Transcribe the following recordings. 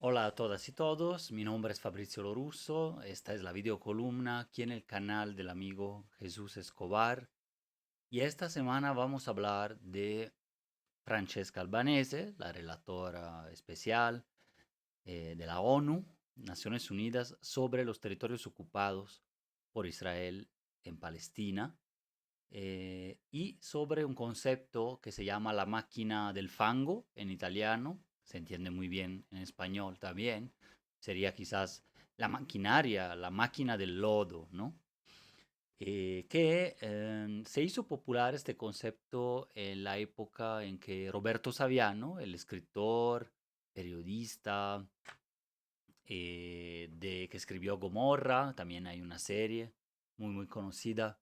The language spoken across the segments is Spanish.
Hola a todas y todos, mi nombre es Fabrizio Lorusso, esta es la videocolumna aquí en el canal del amigo Jesús Escobar y esta semana vamos a hablar de Francesca Albanese, la relatora especial de la ONU, Naciones Unidas, sobre los territorios ocupados por Israel en Palestina y sobre un concepto que se llama la máquina del fango en italiano, se entiende muy bien en español también, sería quizás la maquinaria, la máquina del lodo, ¿no? Se hizo popular este concepto en la época en que Roberto Saviano, el escritor, periodista, que escribió Gomorra, también hay una serie muy conocida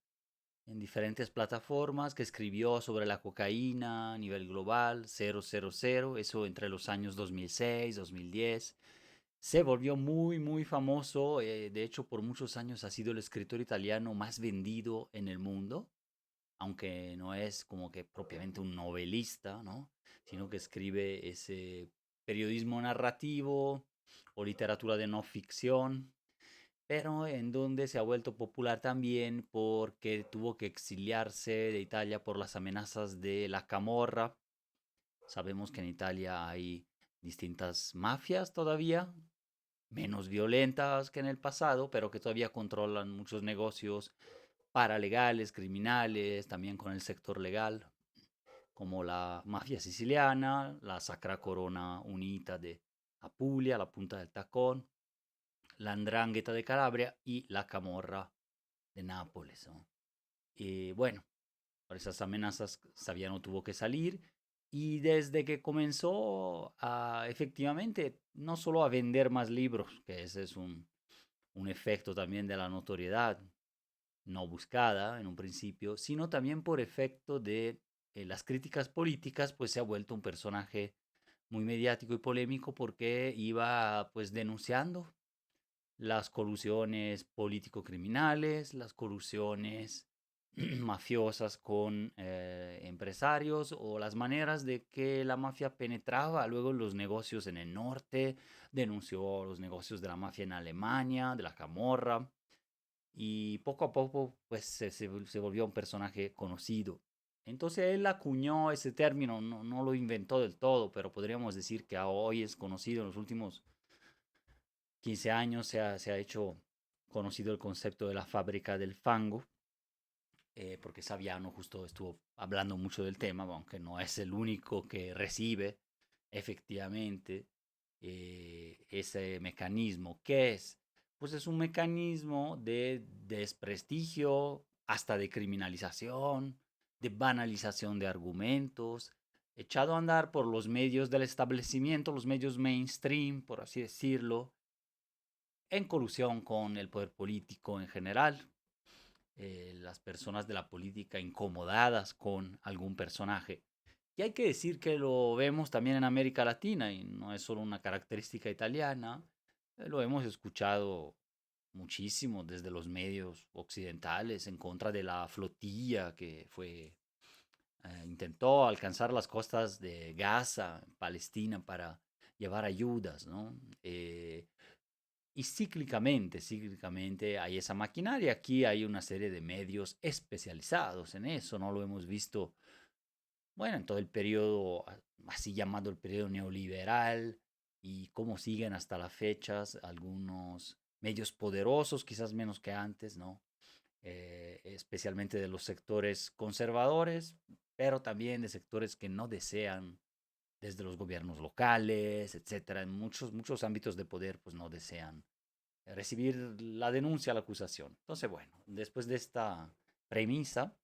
en diferentes plataformas, que escribió sobre la cocaína a nivel global, 000, eso entre los años 2006, 2010. Se volvió muy famoso, de hecho por muchos años ha sido el escritor italiano más vendido en el mundo, aunque no es como que propiamente un novelista, ¿no? Sino que escribe ese periodismo narrativo o literatura de no ficción, pero en donde se ha vuelto popular también porque tuvo que exiliarse de Italia por las amenazas de la Camorra. Sabemos que en Italia hay distintas mafias todavía, menos violentas que en el pasado, pero que todavía controlan muchos negocios paralegales, criminales, también con el sector legal, como la mafia siciliana, la Sacra Corona Unita de Apulia, la Punta del Tacón, la 'Ndrangheta de Calabria y la Camorra de Nápoles, ¿no? Y bueno, por esas amenazas Saviano tuvo que salir y desde que comenzó a efectivamente no solo a vender más libros, que ese es un efecto también de la notoriedad no buscada en un principio, sino también por efecto de las críticas políticas, pues se ha vuelto un personaje muy mediático y polémico porque iba pues denunciando las colusiones político-criminales, las colusiones mafiosas con empresarios o las maneras de que la mafia penetraba luego en los negocios en el norte, denunció los negocios de la mafia en Alemania, de la Camorra, y poco a poco pues se volvió un personaje conocido. Entonces él acuñó ese término, no lo inventó del todo, pero podríamos decir que hoy es conocido en los últimos 15 años se ha hecho conocido el concepto de la fábrica del fango, porque Saviano justo estuvo hablando mucho del tema, aunque no es el único que recibe efectivamente ese mecanismo. ¿Qué es? Pues es un mecanismo de desprestigio, hasta de criminalización, de banalización de argumentos, echado a andar por los medios del establecimiento, los medios mainstream, por así decirlo, en colusión con el poder político en general, las personas de la política incomodadas con algún personaje. Y hay que decir que lo vemos también en América Latina y no es solo una característica italiana, lo hemos escuchado muchísimo desde los medios occidentales en contra de la flotilla que intentó alcanzar las costas de Gaza, Palestina, para llevar ayudas, ¿no? Y cíclicamente hay esa maquinaria. Aquí hay una serie de medios especializados en eso, ¿no? Lo hemos visto, bueno, en todo el periodo, así llamado el periodo neoliberal, y cómo siguen hasta las fechas algunos medios poderosos, quizás menos que antes, ¿no? Especialmente de los sectores conservadores, pero también de sectores que no desean, desde los gobiernos locales, etcétera, en muchos ámbitos de poder, pues no desean recibir la denuncia, la acusación. Entonces, bueno, después de esta premisa,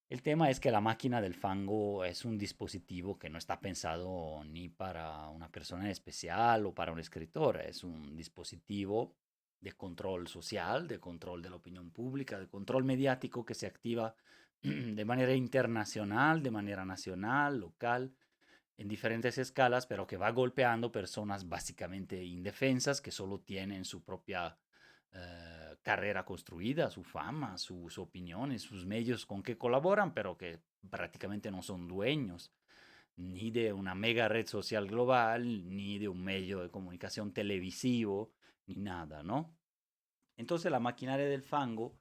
el tema es que la máquina del fango es un dispositivo que no está pensado ni para una persona en especial o para un escritor, es un dispositivo de control social, de control de la opinión pública, de control mediático que se activa de manera internacional, de manera nacional, local, en diferentes escalas, pero que va golpeando personas básicamente indefensas que solo tienen su propia carrera construida, su fama, sus opiniones, sus medios con que colaboran, pero que prácticamente no son dueños ni de una mega red social global, ni de un medio de comunicación televisivo, ni nada, ¿no? Entonces la maquinaria del fango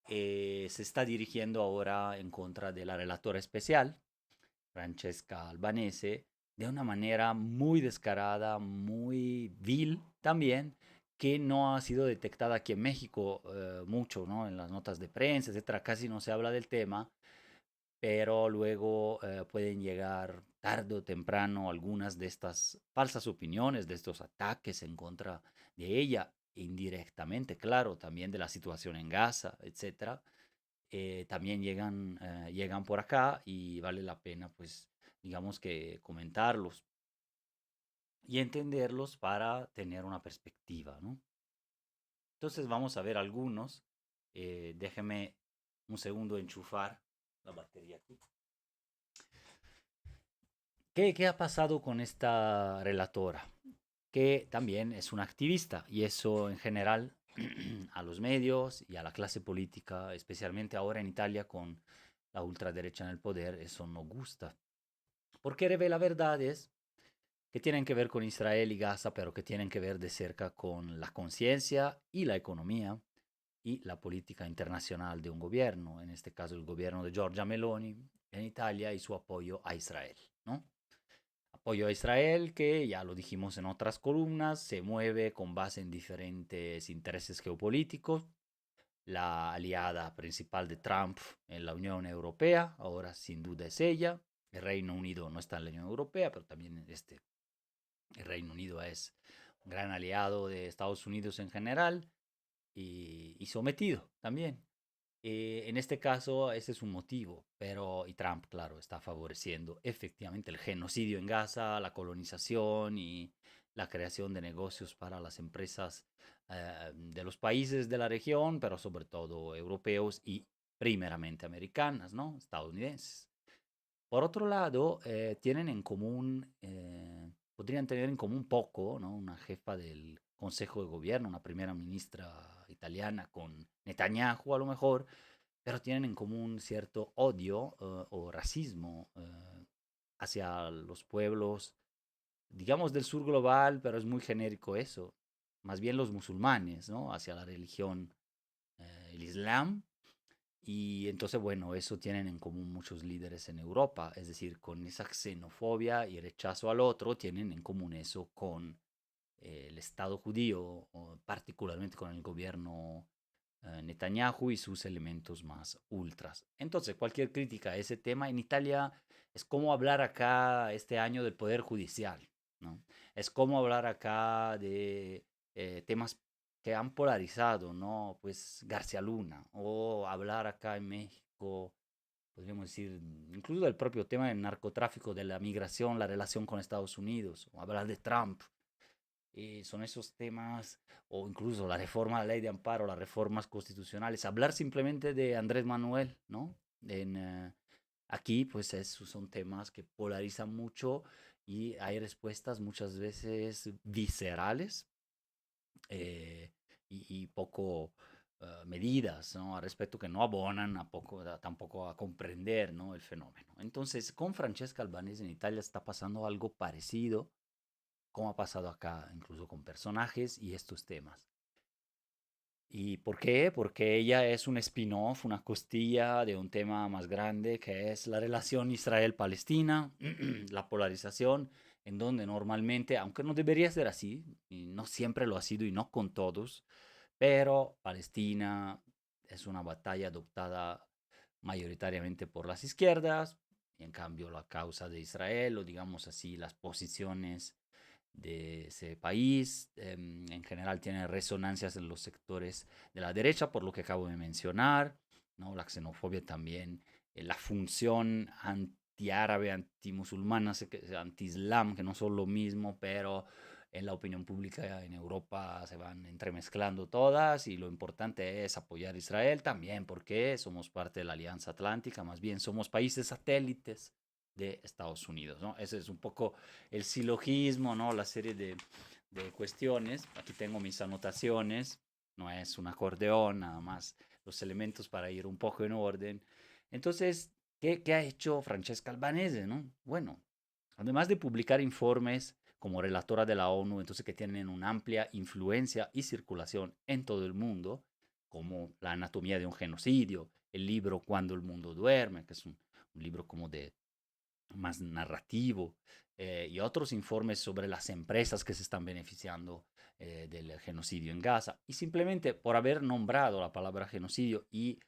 se está dirigiendo ahora en contra de la relatora especial, Francesca Albanese, de una manera muy descarada, muy vil también, que no ha sido detectada aquí en México mucho, ¿no? En las notas de prensa, etcétera, casi no se habla del tema, pero luego pueden llegar tarde o temprano algunas de estas falsas opiniones, de estos ataques en contra de ella, indirectamente, claro, también de la situación en Gaza, etcétera, también llegan por acá y vale la pena, pues, digamos que comentarlos y entenderlos para tener una perspectiva, ¿no? Entonces vamos a ver algunos. Déjeme un segundo enchufar la batería aquí. ¿Qué ha pasado con esta relatora? Que también es una activista y eso en general a los medios y a la clase política, especialmente ahora en Italia con la ultraderecha en el poder, eso no gusta. Porque revela verdades que tienen que ver con Israel y Gaza, pero que tienen que ver de cerca con la conciencia y la economía y la política internacional de un gobierno, en este caso el gobierno de Giorgia Meloni en Italia y su apoyo a Israel, ¿no? Apoyo a Israel que, ya lo dijimos en otras columnas, se mueve con base en diferentes intereses geopolíticos. La aliada principal de Trump en la Unión Europea, ahora sin duda es ella. El Reino Unido no está en la Unión Europea, pero también el Reino Unido es un gran aliado de Estados Unidos en general y sometido también. En este caso, ese es un motivo, pero y Trump, claro, está favoreciendo efectivamente el genocidio en Gaza, la colonización y la creación de negocios para las empresas de los países de la región, pero sobre todo europeos y primeramente americanas, ¿no? Estadounidenses. Por otro lado, tienen en común, podrían tener en común poco, ¿no? Una jefa del Consejo de Gobierno, una primera ministra italiana con Netanyahu a lo mejor, pero tienen en común cierto odio o racismo hacia los pueblos, digamos del sur global, pero es muy genérico eso, más bien los musulmanes, ¿no? Hacia la religión, el Islam. Y entonces, bueno, eso tienen en común muchos líderes en Europa, es decir, con esa xenofobia y rechazo al otro, tienen en común eso con el Estado judío, o particularmente con el gobierno Netanyahu y sus elementos más ultras. Entonces, cualquier crítica a ese tema en Italia es como hablar acá este año del Poder Judicial, ¿no? Es como hablar acá de temas que han polarizado, ¿no? Pues García Luna, o hablar acá en México, podríamos decir, incluso del propio tema del narcotráfico, de la migración, la relación con Estados Unidos, o hablar de Trump, son esos temas, o incluso la reforma de la ley de amparo, las reformas constitucionales, hablar simplemente de Andrés Manuel, ¿no? Aquí, pues, son temas que polarizan mucho y hay respuestas muchas veces viscerales eh, y poco medidas, ¿no? Al respecto que no abonan tampoco a comprender, ¿no? El fenómeno. Entonces, con Francesca Albanese en Italia está pasando algo parecido como ha pasado acá, incluso con personajes y estos temas. ¿Y por qué? Porque ella es un spin-off, una costilla de un tema más grande que es la relación Israel-Palestina, la polarización, en donde normalmente, aunque no debería ser así, y no siempre lo ha sido y no con todos, pero Palestina es una batalla adoptada mayoritariamente por las izquierdas, y en cambio la causa de Israel, o digamos así, las posiciones de ese país. En general tiene resonancias en los sectores de la derecha, por lo que acabo de mencionar, ¿no? La xenofobia también, la función antiárabe, antimusulmana, anti-islam, que no son lo mismo, pero en la opinión pública en Europa se van entremezclando todas y lo importante es apoyar a Israel también porque somos parte de la Alianza Atlántica, más bien somos países satélites de Estados Unidos, ¿no? Ese es un poco el silogismo, ¿no? La serie de cuestiones. Aquí tengo mis anotaciones, no es un acordeón, nada más los elementos para ir un poco en orden. Entonces, ¿qué ha hecho Francesca Albanese, no? Bueno, Además de publicar informes como relatora de la ONU, entonces que tienen una amplia influencia y circulación en todo el mundo, como La anatomía de un genocidio, el libro Cuando el mundo duerme, que es un libro como de más narrativo, y otros informes sobre las empresas que se están beneficiando del genocidio en Gaza. Y simplemente por haber nombrado la palabra genocidio y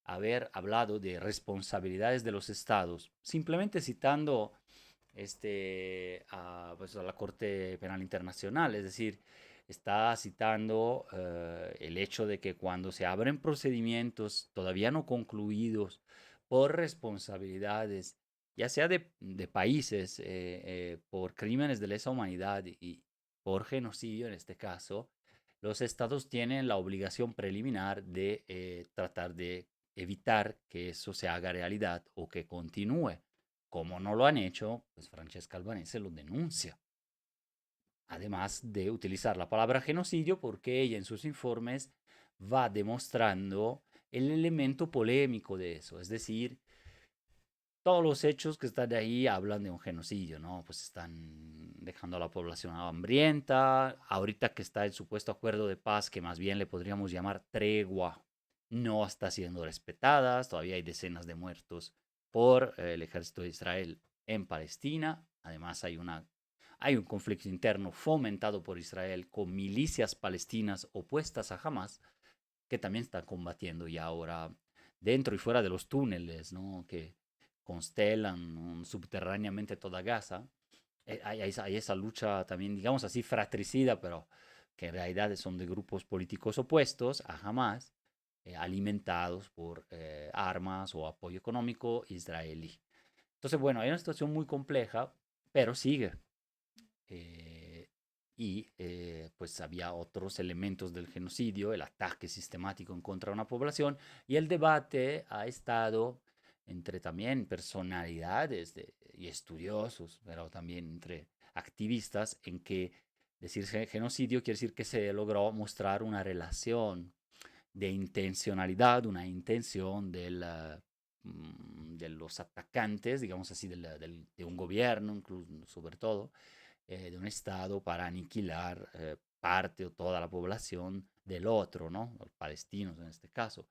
haber hablado de responsabilidades de los estados, simplemente citando pues, a la Corte Penal Internacional, es decir, está citando el hecho de que cuando se abren procedimientos todavía no concluidos por responsabilidades, ya sea de países, por crímenes de lesa humanidad y por genocidio en este caso, los estados tienen la obligación preliminar de tratar de evitar que eso se haga realidad o que continúe. Como no lo han hecho, pues Francesca Albanese lo denuncia. Además de utilizar la palabra genocidio porque ella en sus informes va demostrando el elemento polémico de eso, es decir, todos los hechos que están ahí hablan de un genocidio, ¿no? Pues están dejando a la población hambrienta, ahorita que está el supuesto acuerdo de paz, que más bien le podríamos llamar tregua, no está siendo respetada, todavía hay decenas de muertos por el ejército de Israel en Palestina, además hay un conflicto interno fomentado por Israel con milicias palestinas opuestas a Hamas, que también están combatiendo ya ahora dentro y fuera de los túneles, ¿no? Que constelan, ¿no?, subterráneamente toda Gaza. Hay esa lucha también, digamos así, fratricida, pero que en realidad son de grupos políticos opuestos a Hamas, alimentados por armas o apoyo económico israelí. Entonces, bueno, hay una situación muy compleja, pero sigue. Eh, pues había otros elementos del genocidio, el ataque sistemático en contra de una población, y el debate ha estado entre también personalidades y estudiosos, pero también entre activistas, en que decir genocidio quiere decir que se logró mostrar una relación de intencionalidad, una intención de los atacantes, digamos así, de un gobierno, incluso, sobre todo, de un Estado para aniquilar parte o toda la población del otro, ¿no? Los palestinos en este caso.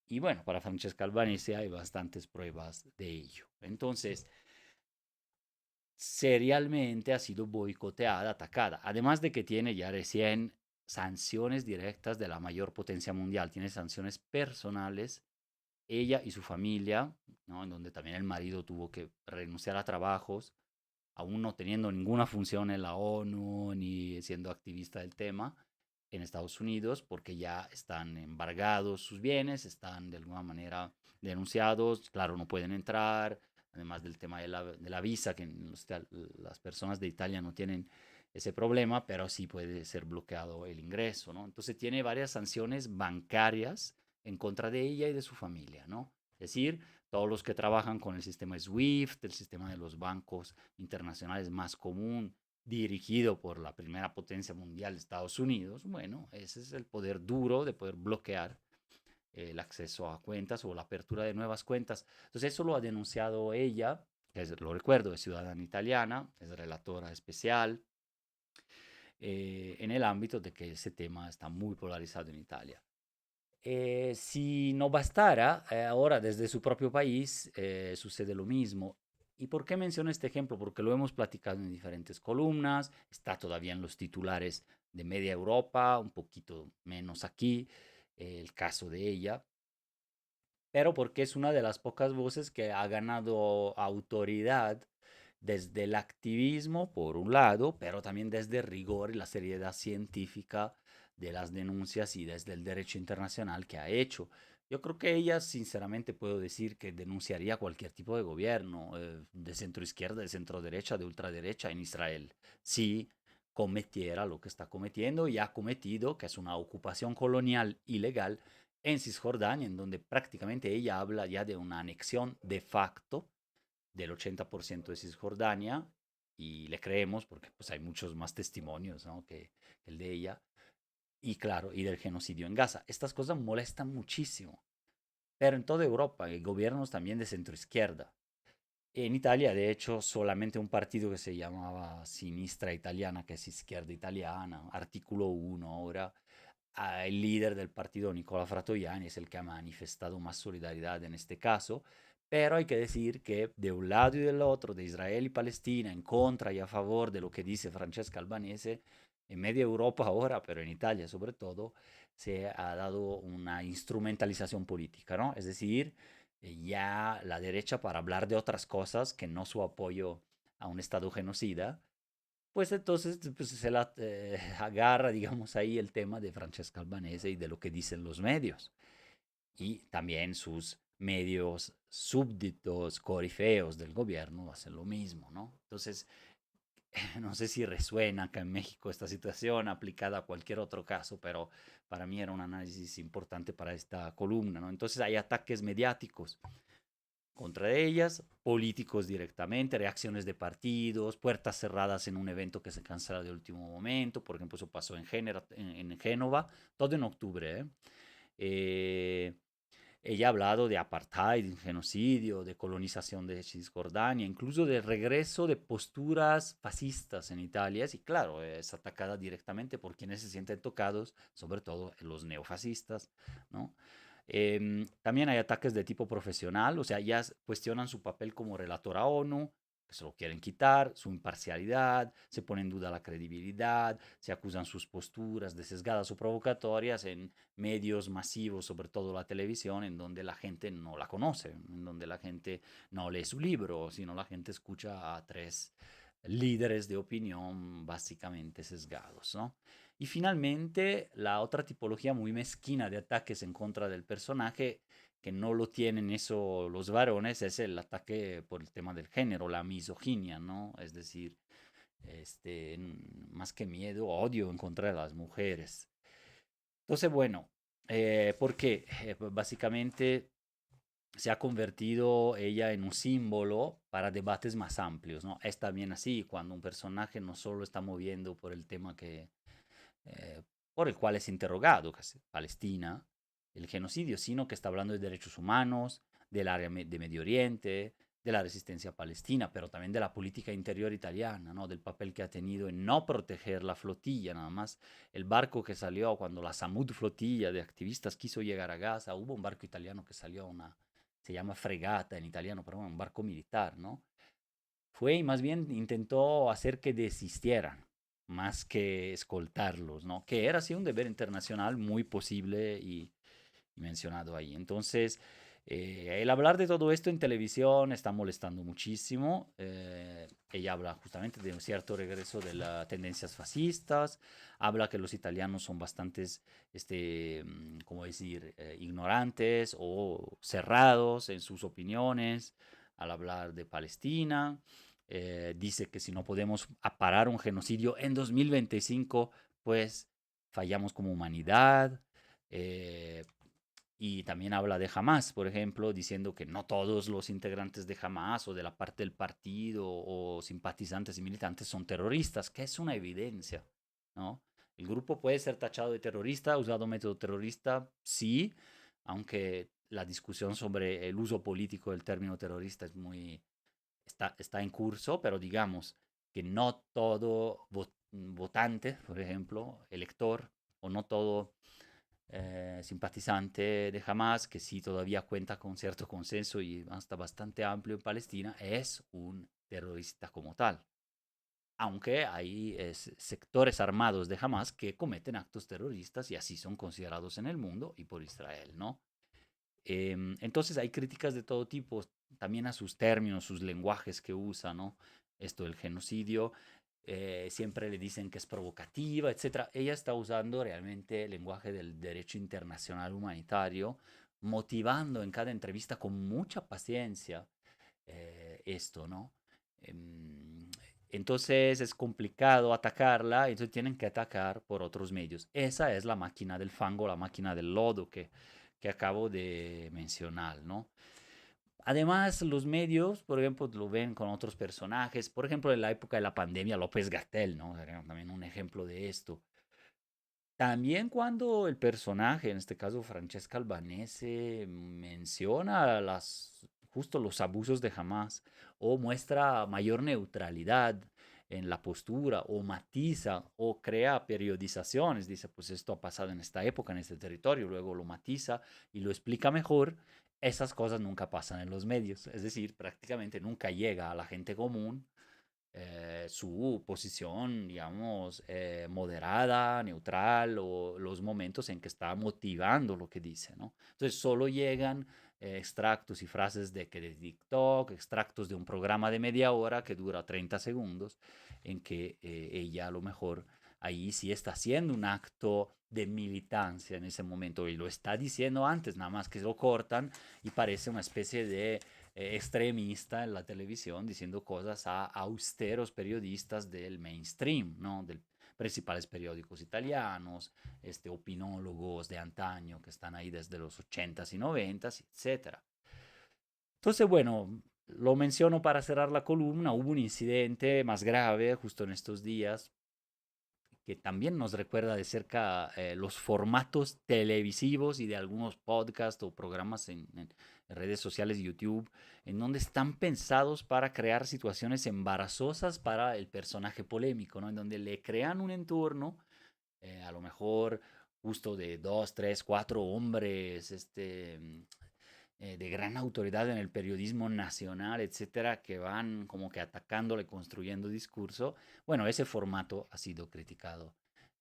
Y bueno, para Francesca Albanese hay bastantes pruebas de ello. Entonces, serialmente ha sido boicoteada, atacada. Además de que tiene ya recién sanciones directas de la mayor potencia mundial, tiene sanciones personales, ella y su familia, ¿no? En donde también el marido tuvo que renunciar a trabajos, aún no teniendo ninguna función en la ONU ni siendo activista del tema en Estados Unidos, porque ya están embargados sus bienes, están de alguna manera denunciados, claro, no pueden entrar, además del tema de la visa, que las personas de Italia no tienen ese problema, pero sí puede ser bloqueado el ingreso, ¿no? Entonces tiene varias sanciones bancarias en contra de ella y de su familia, ¿no? Es decir, todos los que trabajan con el sistema SWIFT, el sistema de los bancos internacionales más común, dirigido por la primera potencia mundial, Estados Unidos, bueno, ese es el poder duro de poder bloquear el acceso a cuentas o la apertura de nuevas cuentas. Entonces eso lo ha denunciado ella, lo recuerdo, es ciudadana italiana, es relatora especial en el ámbito de que ese tema está muy polarizado en Italia. Si no bastara, ahora desde su propio país sucede lo mismo. ¿Y por qué menciono este ejemplo? Porque lo hemos platicado en diferentes columnas, está todavía en los titulares de media Europa, un poquito menos aquí, el caso de ella, pero porque es una de las pocas voces que ha ganado autoridad desde el activismo, por un lado, pero también desde el rigor y la seriedad científica de las denuncias y desde el derecho internacional que ha hecho. Yo creo que ella, sinceramente, puedo decir que denunciaría cualquier tipo de gobierno, de centro izquierda, de centro derecha, de ultraderecha en Israel, si cometiera lo que está cometiendo y ha cometido, que es una ocupación colonial ilegal en Cisjordania, en donde prácticamente ella habla ya de una anexión de facto del 80% de Cisjordania, y le creemos porque pues, hay muchos más testimonios, ¿no?, que el de ella, y claro, y del genocidio en Gaza. Estas cosas molestan muchísimo, pero en toda Europa hay gobiernos también de centro izquierda, En Italia, de hecho, solamente un partido que se llamaba Sinistra Italiana, que es Izquierda Italiana, artículo 1 ahora, el líder del partido, Nicola Fratoiani, es el que ha manifestado más solidaridad en este caso, pero hay que decir que de un lado y del otro, de Israel y Palestina, en contra y a favor de lo que dice Francesca Albanese, en media Europa ahora, pero en Italia sobre todo, se ha dado una instrumentalización política, ¿no? Es decir, ya la derecha para hablar de otras cosas que no su apoyo a un Estado genocida, pues entonces pues, se la agarra, digamos, ahí el tema de Francesca Albanese y de lo que dicen los medios. Y también sus medios súbditos, corifeos del gobierno hacen lo mismo, ¿no? Entonces, no sé si resuena acá en México esta situación aplicada a cualquier otro caso, pero para mí era un análisis importante para esta columna, ¿no? Entonces hay ataques mediáticos contra ellas, políticos directamente, reacciones de partidos, puertas cerradas en un evento que se cancela de último momento, por ejemplo, eso pasó en Génova, todo en octubre. Eh, Ella ha hablado de apartheid, genocidio, de colonización de Cisjordania, incluso de regreso de posturas fascistas en Italia. Y claro, es atacada directamente por quienes se sienten tocados, sobre todo los neofascistas, ¿no? También hay ataques de tipo profesional, o sea, ya cuestionan su papel como relator a ONU, que se lo quieren quitar, su imparcialidad, se pone en duda la credibilidad, se acusan sus posturas de sesgadas o provocatorias en medios masivos, sobre todo la televisión, en donde la gente no la conoce, en donde la gente no lee su libro, sino la gente escucha a tres líderes de opinión básicamente sesgados, ¿no? Y finalmente, la otra tipología muy mezquina de ataques en contra del personaje, que no lo tienen eso los varones, es el ataque por el tema del género, la misoginia, ¿no? Es decir, más que miedo, odio en contra de las mujeres. Entonces, bueno, ¿por qué? Básicamente se ha convertido ella en un símbolo para debates más amplios, ¿no? Es también así, cuando un personaje no solo está moviendo por el tema eh, por el cual es interrogado, que es Palestina, el genocidio, sino que está hablando de derechos humanos, del área de Medio Oriente, de la resistencia palestina, pero también de la política interior italiana, ¿no? Del papel que ha tenido en no proteger la flotilla, nada más el barco que salió cuando la Samud flotilla de activistas quiso llegar a Gaza, hubo un barco italiano que salió, se llama fregata en italiano, pero bueno, un barco militar, ¿no? Fue y más bien intentó hacer que desistieran, más que escoltarlos, ¿no? Que era así un deber internacional muy posible y mencionado ahí. Entonces, el hablar de todo esto en televisión está molestando muchísimo. Ella habla justamente de un cierto regreso de las tendencias fascistas, habla que los italianos son bastantes, ¿cómo decir?, ignorantes o cerrados en sus opiniones al hablar de Palestina. Dice que si no podemos parar un genocidio en 2025, pues fallamos como humanidad. Eh, y también habla de Hamas, por ejemplo, diciendo que no todos los integrantes de Hamas o de la parte del partido o simpatizantes y militantes son terroristas, que es una evidencia, ¿no? El grupo puede ser tachado de terrorista, ha usado método terrorista, sí, aunque la discusión sobre el uso político del término terrorista es está en curso, pero digamos que no todo votante, por ejemplo, elector, o no todo simpatizante de Hamas, que sí todavía cuenta con cierto consenso y hasta bastante amplio en Palestina, es un terrorista como tal. Aunque hay sectores armados de Hamas que cometen actos terroristas y así son considerados en el mundo y por Israel, ¿no? Entonces hay críticas de todo tipo, también a sus términos, sus lenguajes que usa, ¿no? Esto del genocidio, siempre le dicen que es provocativa, etcétera. Ella está usando realmente el lenguaje del derecho internacional humanitario, motivando en cada entrevista con mucha paciencia esto, ¿no? Em, entonces es complicado atacarla, entonces tienen que atacar por otros medios. Esa es la máquina del fango, la máquina del lodo que acabo de mencionar, ¿no? Además, los medios, por ejemplo, lo ven con otros personajes. Por ejemplo, en la época de la pandemia, López Gatell, ¿no? Era también un ejemplo de esto. También cuando el personaje, en este caso Francesca Albanese, menciona justo los abusos de Hamas, o muestra mayor neutralidad en la postura, o matiza, o crea periodizaciones, dice, pues esto ha pasado en esta época, en este territorio, luego lo matiza y lo explica mejor, esas cosas nunca pasan en los medios, es decir, prácticamente nunca llega a la gente común su posición, digamos, moderada, neutral, o los momentos en que está motivando lo que dice, ¿no? Entonces solo llegan extractos y frases de TikTok, extractos de un programa de media hora que dura 30 segundos, en que ella a lo mejor ahí sí está haciendo un acto de militancia en ese momento y lo está diciendo antes, nada más que lo cortan y parece una especie de extremista en la televisión diciendo cosas a austeros periodistas del mainstream, ¿no? De principales periódicos italianos, opinólogos de antaño que están ahí desde los 80s y 90s, etc. Entonces, bueno, lo menciono para cerrar la columna. Hubo un incidente más grave justo en estos días que también nos recuerda de cerca los formatos televisivos y de algunos podcasts o programas en redes sociales, YouTube, en donde están pensados para crear situaciones embarazosas para el personaje polémico, ¿no? En donde le crean un entorno, a lo mejor justo de dos, tres, cuatro hombres, de gran autoridad en el periodismo nacional, etcétera, que van como que atacándole, construyendo discurso. Bueno, ese formato ha sido criticado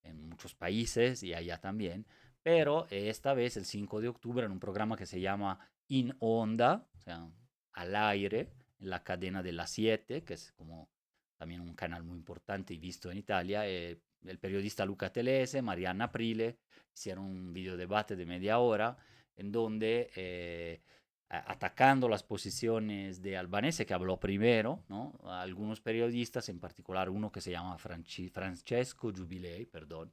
en muchos países y allá también, pero esta vez, el 5 de octubre, en un programa que se llama In Onda, o sea, al aire, en la cadena de las 7, que es como también un canal muy importante y visto en Italia, el periodista Luca Telese, Marianna Aprile, hicieron un video debate de media hora en donde atacando las posiciones de Albanese, que habló primero, ¿no? Algunos periodistas, en particular uno que se llama Francesco Giubilei, perdón,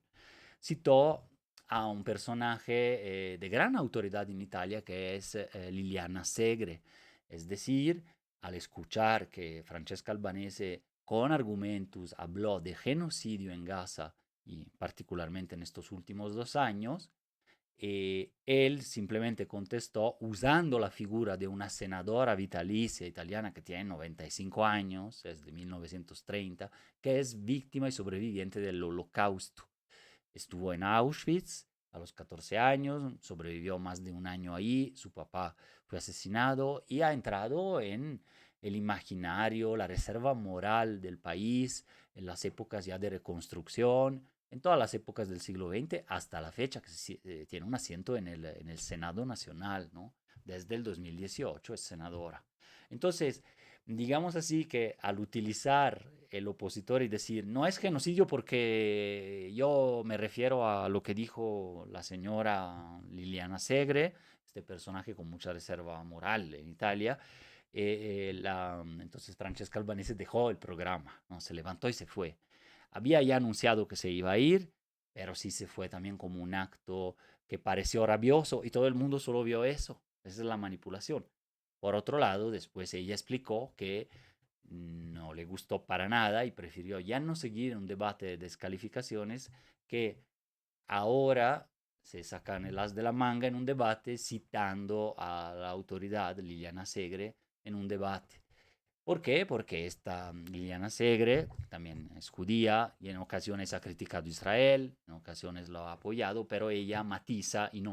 citó a un personaje de gran autoridad en Italia que es Liliana Segre. Es decir, al escuchar que Francesca Albanese con argumentos habló de genocidio en Gaza y particularmente en estos últimos 2 años, él simplemente contestó usando la figura de una senadora vitalicia italiana que tiene 95 años, es de 1930, que es víctima y sobreviviente del holocausto. Estuvo en Auschwitz a los 14 años, sobrevivió más de un año ahí, su papá fue asesinado y ha entrado en el imaginario, la reserva moral del país en las épocas ya de reconstrucción, en todas las épocas del siglo XX hasta la fecha, que tiene un asiento en el Senado Nacional, ¿no? Desde el 2018 es senadora. Entonces, digamos así que al utilizar el opositor y decir, no es genocidio porque yo me refiero a lo que dijo la señora Liliana Segre, este personaje con mucha reserva moral en Italia, entonces Francesca Albanese dejó el programa, ¿no? Se levantó y se fue. Había ya anunciado que se iba a ir, pero sí se fue también como un acto que pareció rabioso y todo el mundo solo vio eso. Esa es la manipulación. Por otro lado, después ella explicó que no le gustó para nada y prefirió ya no seguir un debate de descalificaciones, que ahora se sacan el as de la manga en un debate citando a la autoridad Liliana Segre en un debate. ¿Por qué? Porque esta Liliana Segre también es judía y en ocasiones ha criticado a Israel, en ocasiones lo ha apoyado, pero ella matiza y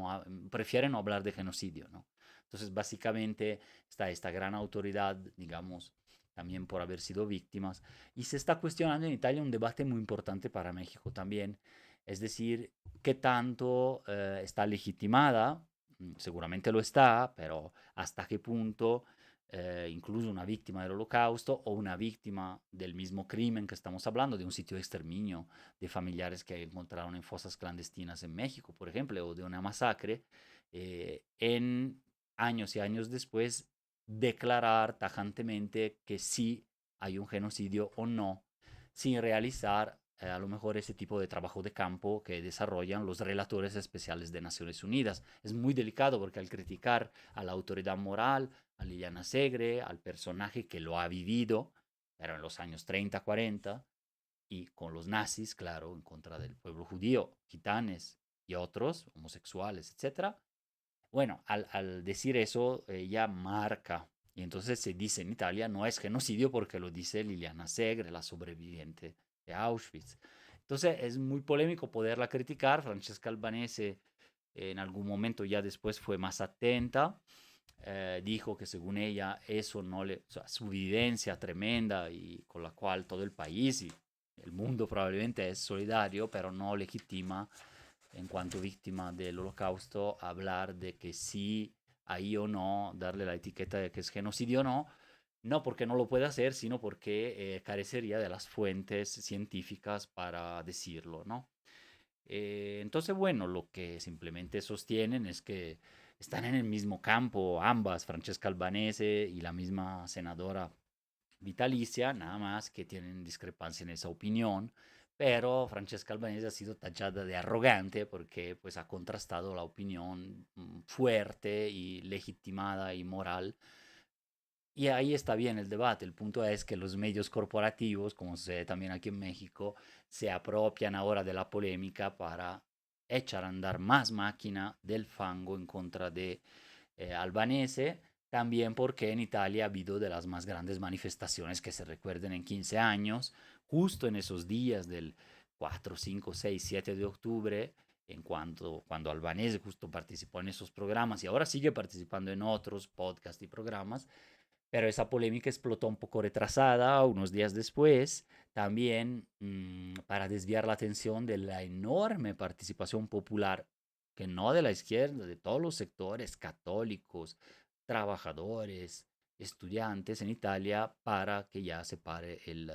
prefiere no hablar de genocidio, ¿no? Entonces, básicamente está esta gran autoridad, digamos, también por haber sido víctimas, y se está cuestionando en Italia un debate muy importante para México también, es decir, qué tanto está legitimada, seguramente lo está, pero hasta qué punto incluso una víctima del holocausto o una víctima del mismo crimen que estamos hablando, de un sitio de exterminio, de familiares que encontraron en fosas clandestinas en México, por ejemplo, o de una masacre, en años y años después declarar tajantemente que sí hay un genocidio o no, sin realizar a lo mejor ese tipo de trabajo de campo que desarrollan los relatores especiales de Naciones Unidas. Es muy delicado porque al criticar a la autoridad moral, a Liliana Segre, al personaje que lo ha vivido, pero en los años 30, 40, y con los nazis, claro, en contra del pueblo judío, gitanes y otros, homosexuales, etcétera. Bueno, al decir eso, ella marca Y entonces se dice en Italia no es genocidio porque lo dice Liliana Segre, la sobreviviente de Auschwitz. Entonces es muy polémico poderla criticar. Francesca Albanese en algún momento ya después fue más atenta. Dijo que según ella eso no le, o sea, su vivencia tremenda y con la cual todo el país y el mundo probablemente es solidario, pero no legitima en cuanto víctima del holocausto hablar de que sí, ahí o no, darle la etiqueta de que es genocidio o no, no porque no lo puede hacer, sino porque carecería de las fuentes científicas para decirlo, ¿no? Entonces, bueno, lo que simplemente sostienen es que están en el mismo campo ambas, Francesca Albanese y la misma senadora vitalicia, nada más que tienen discrepancia en esa opinión, pero Francesca Albanese ha sido tachada de arrogante porque pues ha contrastado la opinión fuerte y legitimada y moral. Y ahí está bien el debate. El punto es que los medios corporativos, como sucede también aquí en México, se apropian ahora de la polémica para echar a andar más máquina del fango en contra de Albanese, también porque en Italia ha habido de las más grandes manifestaciones que se recuerden en 15 años, justo en esos días del 4, 5, 6, 7 de octubre, cuando Albanese justo participó en esos programas y ahora sigue participando en otros podcasts y programas, pero esa polémica explotó un poco retrasada, unos días después, también para desviar la atención de la enorme participación popular, que no de la izquierda, de todos los sectores, católicos, trabajadores, estudiantes en Italia, para que ya se pare el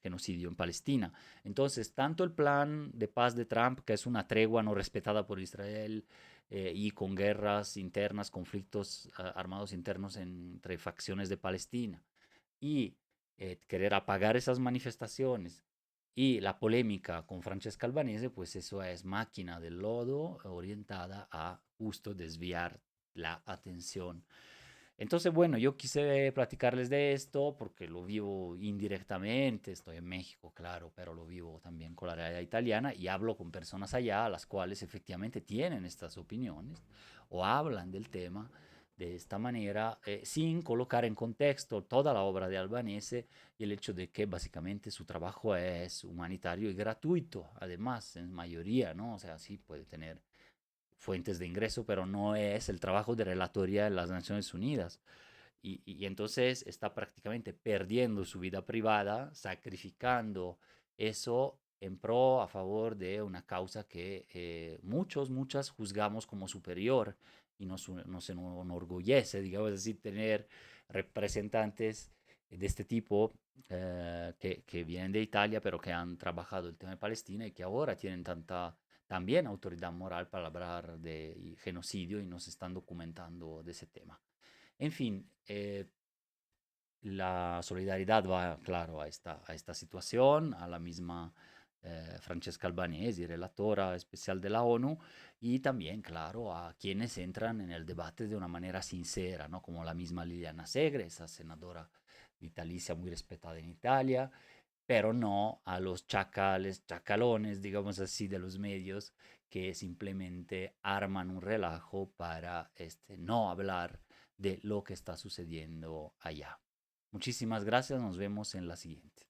genocidio en Palestina. Entonces, tanto el plan de paz de Trump, que es una tregua no respetada por Israel, y con guerras internas, conflictos armados internos entre facciones de Palestina, y querer apagar esas manifestaciones y la polémica con Francesca Albanese, pues eso es máquina del lodo orientada a justo desviar la atención. Entonces, bueno, yo quise platicarles de esto porque lo vivo indirectamente, estoy en México, claro, pero lo vivo también con la realidad italiana y hablo con personas allá a las cuales efectivamente tienen estas opiniones o hablan del tema de esta manera, sin colocar en contexto toda la obra de Albanese y el hecho de que básicamente su trabajo es humanitario y gratuito, además, en mayoría, ¿no? O sea, sí puede tener fuentes de ingreso, pero no es el trabajo de relatoría de las Naciones Unidas. Y entonces está prácticamente perdiendo su vida privada, sacrificando eso en pro a favor de una causa que muchas juzgamos como superior y nos enorgullece, digamos así, tener representantes de este tipo que vienen de Italia, pero que han trabajado el tema de Palestina y que ahora tienen tanta también autoridad moral para hablar de genocidio y nos están documentando de ese tema. En fin, la solidaridad va, claro, a esta situación, a la misma Francesca Albanese, relatora especial de la ONU, y también, claro, a quienes entran en el debate de una manera sincera, ¿no? Como la misma Liliana Segre, esa senadora vitalicia muy respetada en Italia, pero no a los chacales, chacalones, digamos así, de los medios que simplemente arman un relajo para no hablar de lo que está sucediendo allá. Muchísimas gracias, nos vemos en la siguiente.